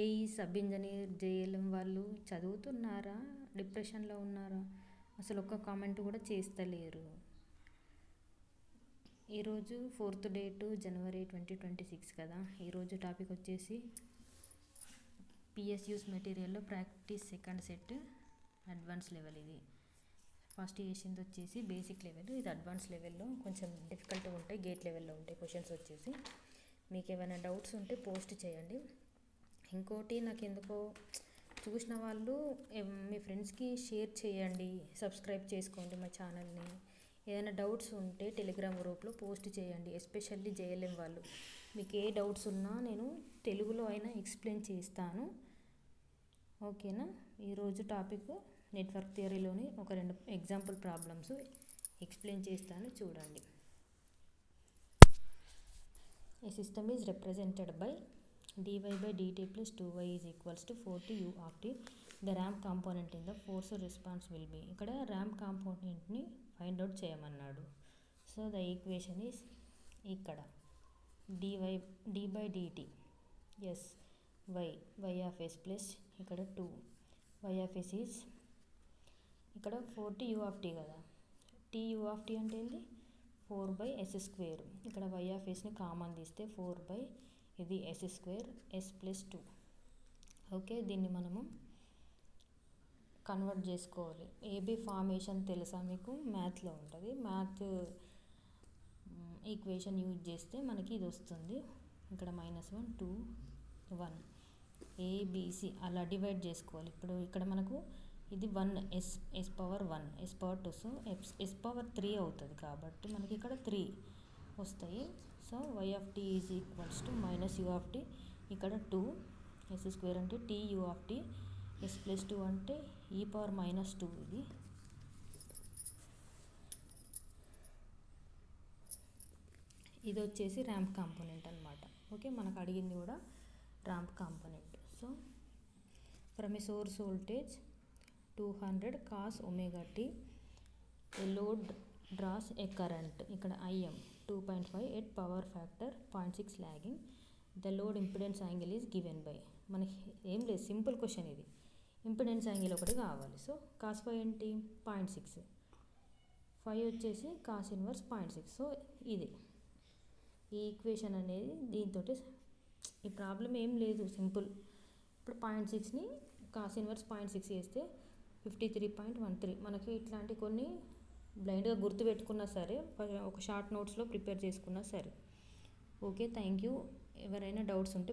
AE, sub engineer, JLM వాళ్ళు చదువుతున్నారా, డిప్రెషన్లో ఉన్నారా? అసలు ఒక్క కామెంట్ కూడా చేస్తలేరు. ఈరోజు 4th డేటు జనవరి 2026 కదా. ఈరోజు టాపిక్ వచ్చేసి PSUs మెటీరియల్లో practice second set advance level. ఇది ఫస్ట్ చేసింది వచ్చేసి బేసిక్ లెవెల్, ఇది అడ్వాన్స్ లెవెల్లో కొంచెం డిఫికల్ట్గా ఉంటాయి, గేట్ లెవెల్లో ఉంటాయి క్వశ్చన్స్ వచ్చేసి. మీకు ఏమైనా డౌట్స్ ఉంటే పోస్ట్ చేయండి. ఇంకోటి, నాకు ఎందుకో చూసిన వాళ్ళు మీ ఫ్రెండ్స్కి షేర్ చేయండి, సబ్స్క్రైబ్ చేసుకోండి మా ఛానల్ని. ఏదైనా డౌట్స్ ఉంటే టెలిగ్రామ్ గ్రూప్లో పోస్ట్ చేయండి, ఎస్పెషల్లీ జేఎల్ఎం వాళ్ళు. మీకు ఏ డౌట్స్ ఉన్నా నేను తెలుగులో అయినా ఎక్స్ప్లెయిన్ చేస్తాను, ఓకేనా. ఈరోజు టాపిక్ నెట్వర్క్ థియరీలోని ఒక 2 ఎగ్జాంపుల్ ప్రాబ్లమ్స్ ఎక్స్ప్లెయిన్ చేస్తాను, చూడండి. A system is represented by dy by dt plus 2y is equals to 4t u of t. The ramp component in the force response will be. ఇక్కడ ramp కాంపోనెంట్ని find out చేయమన్నాడు. So the equation is ఇక్కడ d by dt s y of s plus ఇక్కడ 2 y of s is ఇక్కడ 4t u of t కదా. t u of t అంటే ఏంటి? 4/s². ఇక్కడ y ఆఫ్ sని కామన్ తీస్తే 4 ఇది s² s ప్లస్ 2. ఓకే, దీన్ని మనము కన్వర్ట్ చేసుకోవాలి. ఏబీ ఫార్మేషన్ తెలుసా మీకు? మ్యాథ్లో ఉంటుంది. మ్యాథ్ ఈక్వేషన్ యూజ్ చేస్తే మనకి ఇది వస్తుంది. ఇక్కడ -1 2 1 ఏబిసి అలా డివైడ్ చేసుకోవాలి. ఇప్పుడు ఇక్కడ మనకు ఇది 1 s power 1 s power 2, so s power 3 అవుతుంది కాబట్టి మనకి ఇక్కడ 3 వస్తాయి. So y of t is equals to -u of t, ఇక్కడ 2 s² అంటే t u of t, s plus 2 అంటే e పవర్ -2. ఇది వచ్చేసి ర్యాంప్ కాంపోనెంట్ అనమాట. ఓకే, మనకు అడిగింది కూడా ramp component. So from a source voltage 200 cos ωt a load draws a current, ఇక్కడ IM 2.5 at power factor 0.6 lagging. The load impedance angle is given by. మనకి ఏం లేదు, సింపుల్ క్వశ్చన్ ఇది. Impedance angle ఒకటి కావాలి. సో cos φ ఏంటి? 0.6. φ వచ్చేసి cos inverse 0.6. So ఇది ఈ ఈక్వేషన్ అనేది దీంతో ఈ ప్రాబ్లం ఏం లేదు, సింపుల్. ఇప్పుడు 0.6ని cos ఇన్వర్స్ 0.6 చేస్తే 53.13. మనకి ఇట్లాంటి కొన్ని బ్లైండ్గా గుర్తుపెట్టుకున్నా సరే, ఒక షార్ట్ నోట్స్లో ప్రిపేర్ చేసుకున్నా సరే. Okay, thank you. ఎవరైనా డౌట్స్ ఉంటే